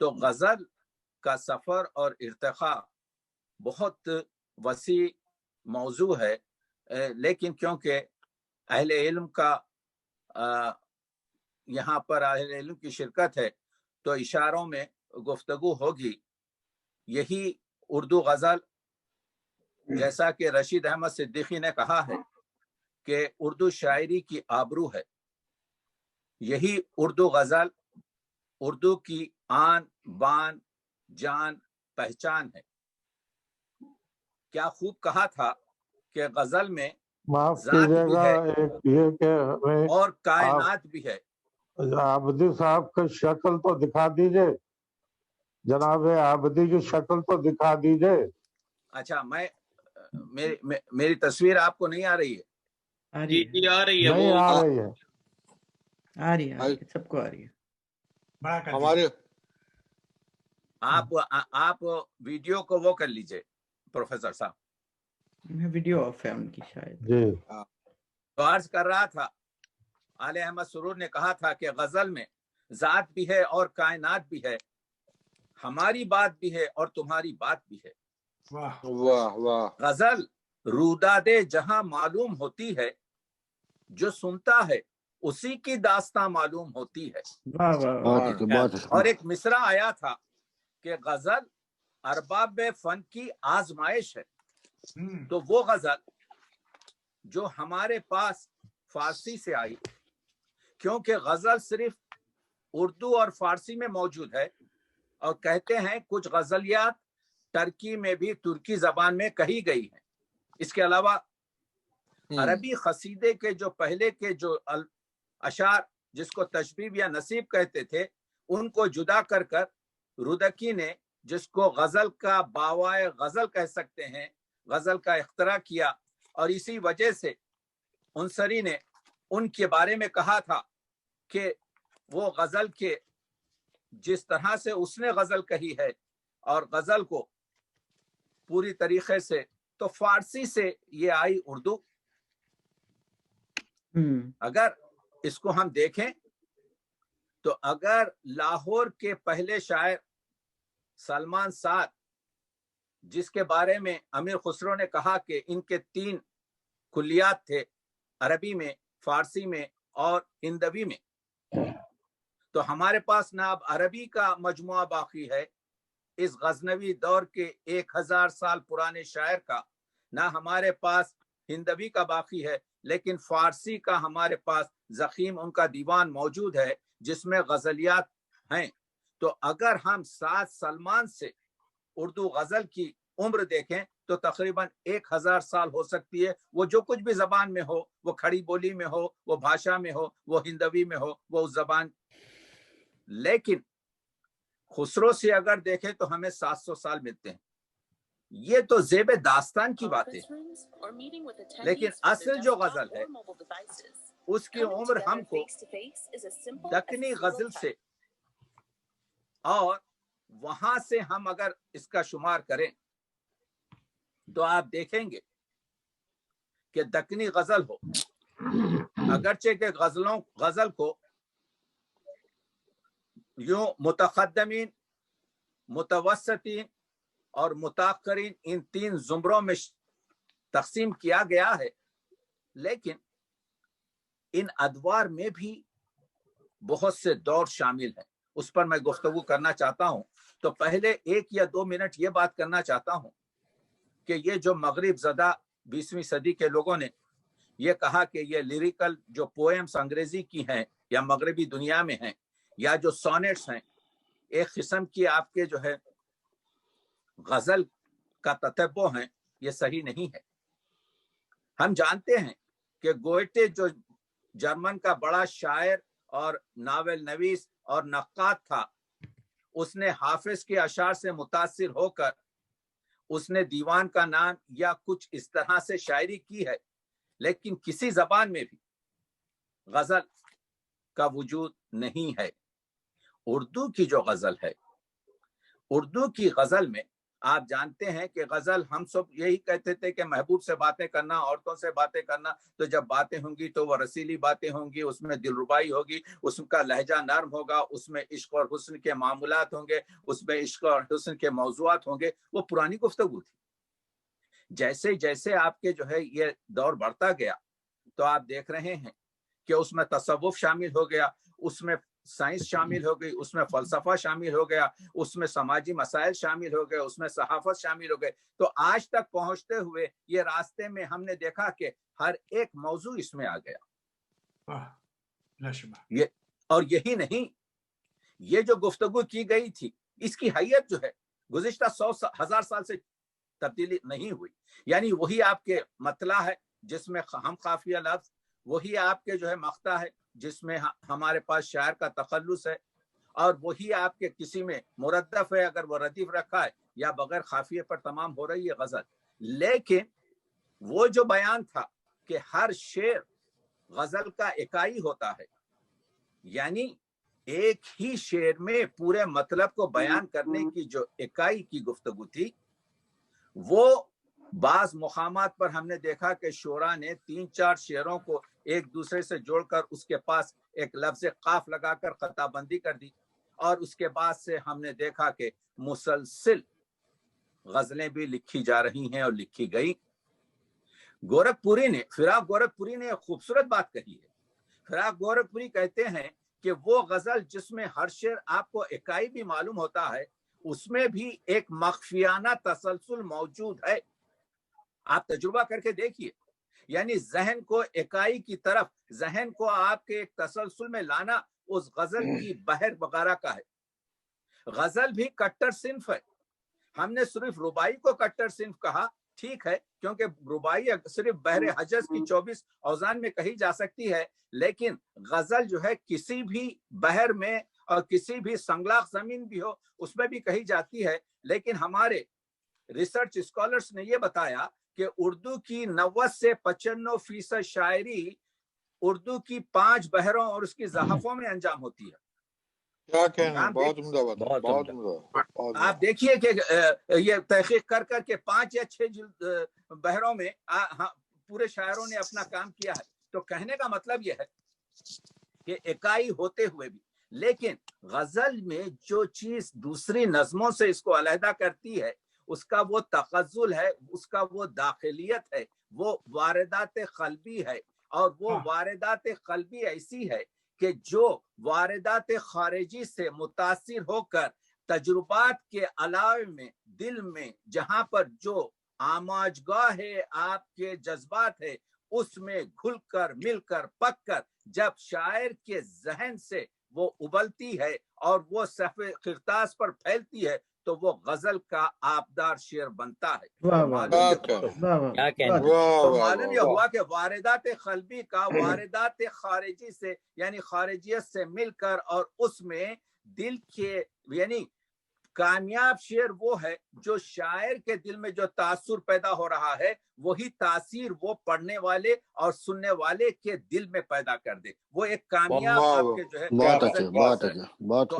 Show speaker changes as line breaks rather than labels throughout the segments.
تو غزل کا سفر اور ارتقا بہت وسیع موضوع ہے، لیکن کیونکہ اہل علم کا یہاں پر اہل علم کی شرکت ہے تو اشاروں میں گفتگو ہوگی۔ یہی اردو غزل، جیسا کہ رشید احمد صدیقی نے کہا ہے کہ اردو شاعری کی آبرو ہے، یہی اردو غزل اردو کی آن بان جان پہچان ہے۔ کیا خوب کہا تھا کہ غزل میں
معاف
ذات
کیجیے
بھی
گا،
ہے
ایک یہ کہ ہمیں
اور کائنات بھی ہے۔
عابدی صاحب کی شکل تو دکھا دیجئے، جناب عابدی کی شکل تو دکھا دیجئے۔
اچھا، میری تصویر آپ کو نہیں آ رہی ہے؟
جی آ رہی ہے،
نہیں
وہ
آ رہی ہے،
آ رہی ہے، سب کو آ رہی ہے۔
ہمارے
آپ ویڈیو کو وہ کر لیجئے پروفیسر صاحب۔
ویڈیو آف ہے ان کی شاید۔
جی
تو عرض کر رہا تھا، علی احمد سرور نے کہا تھا کہ غزل میں ذات بھی ہے اور کائنات بھی ہے، ہماری بات بھی ہے اور تمہاری بات بھی ہے۔
واہ واہ،
غزل روداد جہاں معلوم ہوتی ہے، جو سنتا ہے اسی کی داستاں معلوم ہوتی ہے۔
واہ واہ واہ۔
اور ایک مصرع آیا تھا کہ غزل ارباب فن کی آزمائش ہے۔ تو وہ غزل جو ہمارے پاس فارسی سے آئی، کیونکہ غزل صرف اردو اور فارسی میں موجود ہے، اور کہتے ہیں کچھ غزلیات ترکی میں بھی ترکی زبان میں کہی گئی ہیں۔ اس کے علاوہ عربی قصیدے کے جو پہلے کے جو اشعار جس کو تشبیب یا نصیب کہتے تھے، ان کو جدا کر کر رودکی نے، جس کو غزل کا باوائے غزل کہہ سکتے ہیں، غزل کا اختراع کیا، اور اسی وجہ سے انصری نے ان کے بارے میں کہا تھا کہ وہ غزل کے جس طرح سے اس نے غزل کہی ہے اور غزل کو پوری طریقے سے، تو فارسی سے یہ آئی اردو۔ اگر اس کو ہم دیکھیں تو اگر لاہور کے پہلے شاعر سلمان سعد، جس کے بارے میں امیر خسرو نے کہا کہ ان کے 3 کلیات تھے، عربی میں، فارسی میں اور ہندوی میں، تو ہمارے پاس نہ اب عربی کا مجموعہ باقی ہے اس غزنوی دور کے 1000 سال پرانے شاعر کا، نہ ہمارے پاس ہندوی کا باقی ہے، لیکن فارسی کا ہمارے پاس ضخیم ان کا دیوان موجود ہے جس میں غزلیات ہیں۔ تو اگر ہم سعد سلمان سے اردو غزل کی عمر دیکھیں تو تقریباً 1000 سال ہو سکتی ہے، وہ جو کچھ بھی زبان میں ہو، وہ کھڑی بولی میں ہو، وہ بھاشا میں ہو، وہ ہندوی میں ہو، وہ اس زبان۔ لیکن خسرو سے اگر دیکھیں تو ہمیں 700 سال ملتے ہیں۔ یہ تو زیب داستان کی باتیں، لیکن اصل جو غزل ہے اس کی عمر ہم کو دکنی غزل سے، اور وہاں سے ہم اگر اس کا شمار کریں تو آپ دیکھیں گے کہ دکنی غزل ہو، اگرچہ کہ غزل کو یوں متقدمین، متوسطین اور متاخرین، ان 3 زمروں میں تقسیم کیا گیا ہے، لیکن ان ادوار میں بھی بہت سے دور شامل ہیں۔ اس پر میں گفتگو کرنا چاہتا ہوں۔ تو پہلے 1 یا 2 منٹ یہ بات کرنا چاہتا ہوں کہ یہ جو مغرب زدہ 20ویں صدی کے لوگوں نے یہ کہا کہ یہ لیریکل جو پوئمز انگریزی کی ہیں یا مغربی دنیا میں ہیں، یا جو سونیٹس ہیں، ایک قسم کی آپ کے جو ہے غزل کا تتبع ہیں، یہ صحیح نہیں ہے۔ ہم جانتے ہیں کہ گوئٹے جو جرمن کا بڑا شاعر اور ناول نویس اور نقاد تھا، اس نے حافظ کے اشعار سے متاثر ہو کر اس نے دیوان کا نام یا کچھ اس طرح سے شاعری کی ہے، لیکن کسی زبان میں بھی غزل کا وجود نہیں ہے۔ اردو کی جو غزل ہے، اردو کی غزل میں آپ جانتے ہیں کہ غزل ہم سب یہی کہتے تھے کہ محبوب سے باتیں کرنا، عورتوں سے باتیں کرنا، تو جب باتیں ہوں گی تو وہ رسیلی باتیں ہوں گی، اس میں دلربائی ہوگی، اس کا لہجہ نرم ہوگا، اس میں عشق اور حسن کے معاملات ہوں گے، اس میں عشق اور حسن کے موضوعات ہوں گے. وہ پرانی گفتگو تھی. جیسے جیسے آپ کے جو ہے یہ دور بڑھتا گیا تو آپ دیکھ رہے ہیں کہ اس میں تصوف شامل ہو گیا، اس میں سائنس شامل ہو گئی، اس میں فلسفہ شامل ہو گیا، اس میں سماجی مسائل شامل ہو گئے، اس میں صحافت شامل ہو گئے. تو آج تک پہنچتے ہوئے یہ راستے میں ہم نے دیکھا کہ ہر ایک موضوع اس میں آ گیا. اور یہی نہیں، یہ جو گفتگو کی گئی تھی اس کی حیت جو ہے گزشتہ 100,000 سال سے تبدیلی نہیں ہوئی. یعنی وہی آپ کے مطلع ہے جس میں ہم قافیہ لفظ، وہی آپ کے جو ہے مقطع ہے جس میں ہمارے پاس شاعر کا تخلص ہے، اور وہی آپ کے کسی میں مردف ہے اگر وہ ردیف رکھا ہے، یا بغیر قافیے پر تمام ہو رہی ہے غزل. لیکن وہ جو بیان تھا کہ ہر شعر غزل کا اکائی ہوتا ہے، یعنی ایک ہی شعر میں پورے مطلب کو بیان کرنے کی جو اکائی کی گفتگو تھی، وہ بعض مقامات پر ہم نے دیکھا کہ شعراء نے 3-4 شعروں کو ایک دوسرے سے جوڑ کر اس کے پاس ایک لفظ قاف لگا کر خطہ بندی کر دی، اور اس کے بعد سے ہم نے دیکھا کہ مسلسل غزلیں بھی لکھی جا رہی ہیں اور لکھی گئی. فراق گورکھپوری نے ایک خوبصورت بات کہی ہے. فراق گورکھپوری کہتے ہیں کہ وہ غزل جس میں ہر شعر آپ کو اکائی بھی معلوم ہوتا ہے، اس میں بھی ایک مخفیانہ تسلسل موجود ہے. آپ تجربہ کر کے دیکھیے، یعنی ذہن کو اکائی کی طرف، ذہن کو آپ کے ایک تسلسل میں لانا اس غزل کی بحر وغیرہ کا ہے. غزل بھی کٹر صنف ہے. ہم نے صرف ربائی کو کٹر صنف کہا، ٹھیک ہے، کیونکہ ربائی صرف بحر حجز کی 24 اوزان میں کہی جا سکتی ہے، لیکن غزل جو ہے کسی بھی بحر میں اور کسی بھی سنگلاخ زمین بھی ہو اس میں بھی کہی جاتی ہے. لیکن ہمارے ریسرچ اسکالرز نے یہ بتایا کہ اردو کی 90 سے 95% شاعری اردو کی 5 بحروں اور اس کی زحفوں میں انجام ہوتی ہے.
کیا کہنا، بہت عمدہ بات، بہت عمدہ.
آپ دیکھیے کہ یہ تحقیق کر کر کے 5 یا 6 بحروں میں پورے شاعروں نے اپنا کام کیا ہے. تو کہنے کا مطلب یہ ہے کہ اکائی ہوتے ہوئے بھی، لیکن غزل میں جو چیز دوسری نظموں سے اس کو علیحدہ کرتی ہے، اس کا وہ تغزل ہے، اس کا وہ داخلیت ہے، وہ واردات قلبی ہے. اور وہ واردات قلبی ایسی ہے کہ جو واردات خارجی سے متاثر ہو کر تجربات کے علاوہ میں دل میں جہاں پر جو آماجگاہ ہے، آپ کے جذبات ہے، اس میں گھل کر مل کر پک کر جب شاعر کے ذہن سے وہ ابلتی ہے اور وہ صفحے کرتاس پر پھیلتی ہے تو وہ غزل کا آبدار شعر بنتا ہے. معلوم یہ ہوا کہ واردات قلبی کا واردات خارجی سے، یعنی خارجیت سے مل کر، اور اس میں دل کے، یعنی کامیاب شعر وہ ہے جو شاعر کے دل میں جو تاثر پیدا ہو رہا ہے وہی تاثیر وہ پڑھنے والے اور سننے والے کے دل میں پیدا کر دے. وہ ایک کامیاب آپ کے جو ہے. تو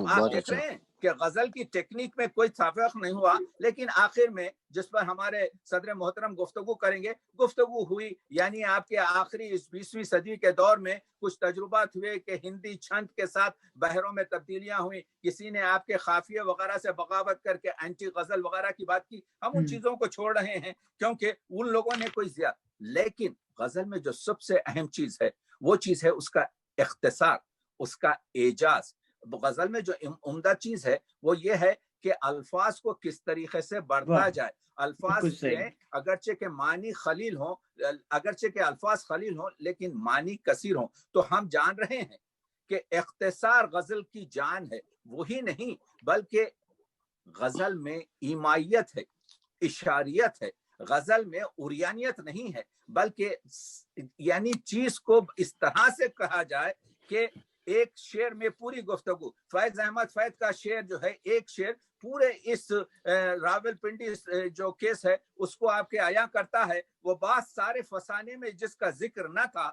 آپ دیکھ رہے ہیں کہ غزل کی ٹیکنیک میں کوئی توافق نہیں ہوا، لیکن آخر میں جس پر ہمارے صدر محترم گفتگو کریں گے، گفتگو ہوئی. یعنی آپ کے آخری اس 20ویں صدی کے دور میں کچھ تجربات ہوئے کہ ہندی چھند کے ساتھ بحروں میں تبدیلیاں ہوئیں. کسی نے آپ کے قافیے وغیرہ سے بغاوت کر کے اینٹی غزل وغیرہ کی بات کی. ہم ان چیزوں کو چھوڑ رہے ہیں کیونکہ ان لوگوں نے کوئی زیادہ. لیکن غزل میں جو سب سے اہم چیز ہے وہ چیز ہے اس کا اختصار، اس کا اعجاز. غزل میں جو عمدہ چیز ہے وہ یہ ہے کہ الفاظ کو کس طریقے سے بڑھتا جائے. الفاظ میں اگرچہ کہ معنی خلیل ہوں، اگرچہ کہ الفاظ خلیل ہوں لیکن معنی کثیر ہوں. تو ہم جان رہے ہیں کہ اختصار غزل کی جان ہے. وہی نہیں بلکہ غزل میں ایمائیت ہے، اشاریت ہے. غزل میں عریانیت نہیں ہے، بلکہ یعنی چیز کو اس طرح سے کہا جائے کہ ایک شعر میں پوری گفتگو. فیض احمد فیض کا شعر جو ہے، ایک شعر پورے اس راول پنڈی جو کیس ہے اس کو آپ کے عیاں کرتا ہے. وہ بات سارے فسانے میں جس کا ذکر نہ تھا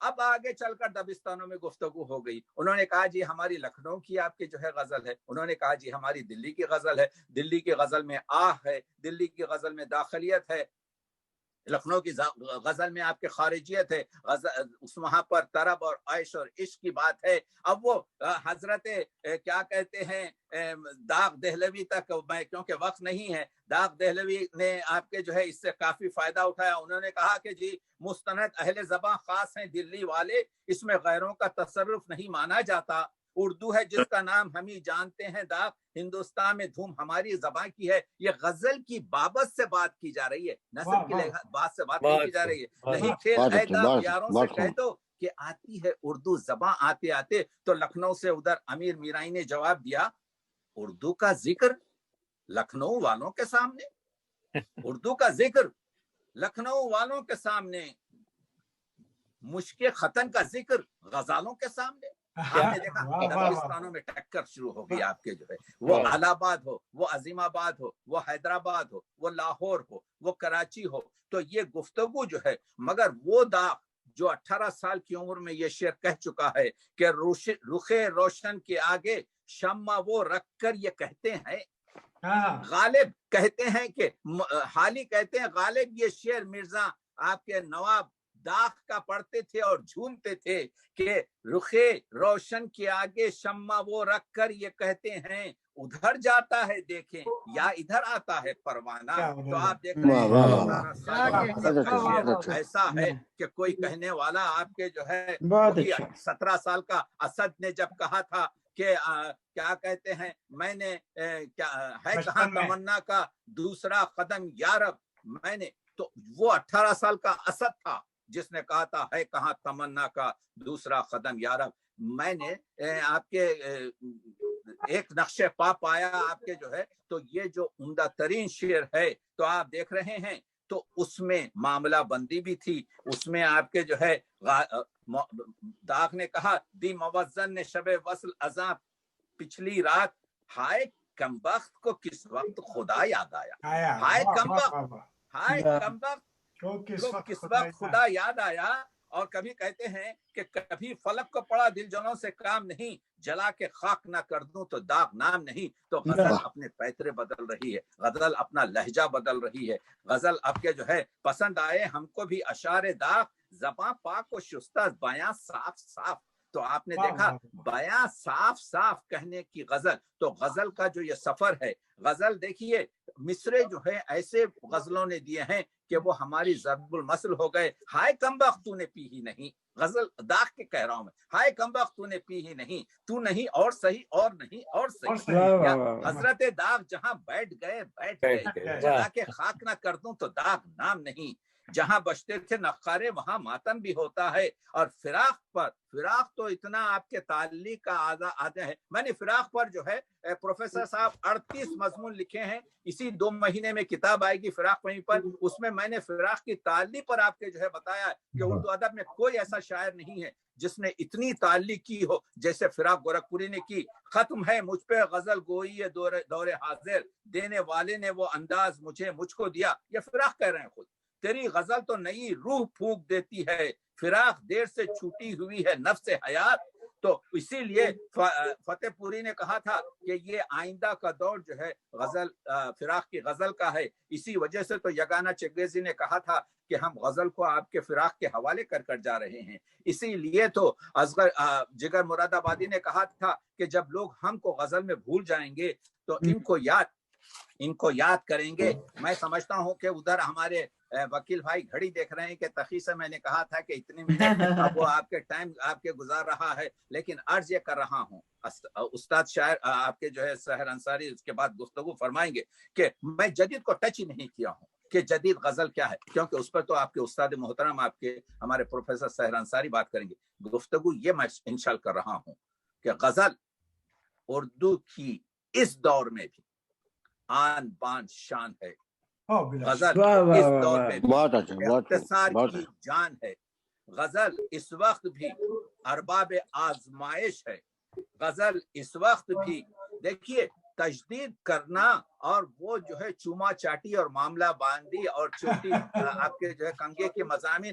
اب آگے چل کر دبستانوں میں گفتگو ہو گئی. انہوں نے کہا جی ہماری لکھنؤ کی آپ کی جو ہے غزل ہے, انہوں نے کہا جی ہماری دلی کی غزل ہے, دلی کی غزل میں آہ ہے, دلی کی غزل میں داخلیت ہے, لکھنؤ کی غزل میں آپ کے خارجیت ہے, وہاں پر طرب اور عیش اور عشق کی بات ہے. اب وہ حضرت کیا کہتے ہیں داغ دہلوی تک, میں کیونکہ وقت نہیں ہے, داغ دہلوی نے آپ کے جو ہے اس سے کافی فائدہ اٹھایا. انہوں نے کہا کہ جی مستند اہل زباں خاص ہیں دلی والے, اس میں غیروں کا تصرف نہیں مانا جاتا. اردو ہے جس کا نام ہم ہی جانتے ہیں, داغ ہندوستان میں دھوم ہماری زبان کی ہے. یہ غزل کی بابت سے بات کی جا رہی ہے, نثر کی بات سے بات نہیں کی جا رہی ہے. نہیں کھیل اے داغ یاروں سے کہہ دو کہ آتی ہے اردو زباں آتے آتے. تو لکھنؤ سے ادھر امیر میرائی نے جواب دیا, اردو کا ذکر لکھنؤ والوں کے سامنے, اردو کا ذکر لکھنؤ والوں کے سامنے, مشک ختن کا ذکر غزالوں کے سامنے. آپ نے دیکھا دبستانوں میں ٹکر شروع ہو گئی آپ کے جو ہے, وہ الہ آباد ہو, وہ عظیم آباد ہو, وہ حیدرآباد ہو, وہ لاہور ہو, وہ کراچی ہو. تو یہ گفتگو جو ہے, مگر وہ داغ جو 18 سال کی عمر میں یہ شعر کہہ چکا ہے کہ رخ روشن کے آگے شمع وہ رکھ کر یہ کہتے ہیں, غالب کہتے ہیں کہ حالی کہتے ہیں غالب یہ شعر مرزا آپ کے نواب داغ کا پڑھتے تھے اور جھومتے تھے کہ رخ روشن کے آگے شمع وہ رکھ کر یہ کہتے ہیں, ادھر جاتا ہے دیکھیں یا ادھر آتا ہے پروانہ. تو آپ دیکھ رہے ہیں ایسا ہے کہ کوئی کہنے والا آپ کے جو ہے 17 سال کا اسد نے جب کہا تھا کہ کیا کہتے ہیں, میں نے ہے کہاں تمنا کا دوسرا قدم یارب, میں نے, تو وہ 18 سال کا اسد تھا جس نے کہا تھا ہے کہاں تمنا کا دوسرا قدم یارب. میں نے آپ کے ایک نقش پا پایا آپ کے جو ہے. تو یہ جو عمدہ ترین شعر ہے تو آپ دیکھ رہے ہیں, تو اس میں معاملہ بندی بھی تھی, اس میں آپ کے جو ہے داغ نے کہا دی موزن نے شب وصل ازاں پچھلی رات, ہائے کمبخت کو کس وقت خدا یاد آیا, ہائے کمبخت, ہائے کمبخت کو کس وقت خدا یاد آیا. اور کبھی کہتے ہیں کہ کبھی فلک کو پڑا دل جنوں سے کام نہیں, جلا کے خاک نہ کر دوں تو داغ نام نہیں. تو غزل اپنے پیترے بدل رہی ہے, غزل اپنا لہجہ بدل رہی ہے, غزل اب کے جو ہے پسند آئے ہم کو بھی اشعار داغ, زباں پاک و شستہ بیاں صاف صاف. تو آپ نے دیکھا بیاں صاف صاف کہنے کی غزل. تو غزل کا جو یہ سفر ہے, غزل دیکھیے مصرے جو ہے ایسے غزلوں نے دیے ہیں کہ وہ ہماری ضرب المثل ہو گئے. ہائے کمبخت تو نے پی ہی نہیں, غزل داغ کے کہہ رہا ہوں میں, ہائے کمبخت تو نے پی ہی نہیں, تو نہیں اور صحیح اور نہیں اور صحیح. حضرت داغ جہاں بیٹھ گئے, جلا کے خاک نہ کر دوں تو داغ نام نہیں. جہاں بچتے تھے نقارے وہاں ماتم بھی ہوتا ہے. اور فراق تو اتنا آپ کے تعلق کا آدھا ہے. میں نے فراق پر جو ہے پروفیسر صاحب 38 مضمون لکھے ہیں, اسی 2 مہینے میں کتاب آئے گی فراق وہیں پر. اس میں نے فراق کی تعلق پر آپ کے جو ہے بتایا کہ اردو ادب میں کوئی ایسا شاعر نہیں ہے جس نے اتنی تعلق کی ہو جیسے فراق گورکھپوری نے کی. ختم ہے مجھ پہ غزل گوئی دور حاضر, دینے والے نے وہ انداز مجھ کو دیا. یہ فراق کہہ رہے ہیں خود. تیری غزل تو نئی روح پھونک دیتی ہے, فراق دیر سے چھوٹی ہوئی ہے نفس حیات. تو اسی لیے فتح پوری نے کہا تھا کہ یہ آئندہ کا دور جو ہے غزل فراق کی غزل کا ہے. اسی وجہ سے تو یگانہ چنگیزی نے کہا تھا کہ ہم غزل کو آپ کے فراق کے حوالے کر جا رہے ہیں. اسی لیے تو اصغر جگر مراد آبادی نے کہا تھا کہ جب لوگ ہم کو غزل میں بھول جائیں گے تو ان کو یاد کریں گے. میں سمجھتا ہوں کہ ادھر ہمارے وکیل بھائی گھڑی دیکھ رہے ہیں کہ تقی سے میں نے کہا تھا کہ اتنے منٹ اب وہ آپ کے ٹائم آپ کے گزار رہا ہے, لیکن عرض یہ کر رہا ہوں استاد شاعر آپ کے جو ہے سحر انصاری اس کے بعد گفتگو فرمائیں گے کہ میں جدید کو ٹچ ہی نہیں کیا ہوں کہ جدید غزل کیا ہے, کیونکہ اس پر تو آپ کے استاد محترم آپ کے ہمارے پروفیسر سحر انصاری بات کریں گے. گفتگو یہ میں انشاء کر رہا ہوں کہ غزل اردو کی اس دور میں بھی آن بان شان ہے. غزل اس دور میں اختصار کی جان ہے. غزل اس وقت بھی ارباب آزمائش ہے. غزل اس وقت بھی دیکھیے تجدید کرنا اور وہ جو ہے چوما چاٹی اور معاملہ باندھی اور چھوٹی آپ کے جو ہے کنگے کے مضامین,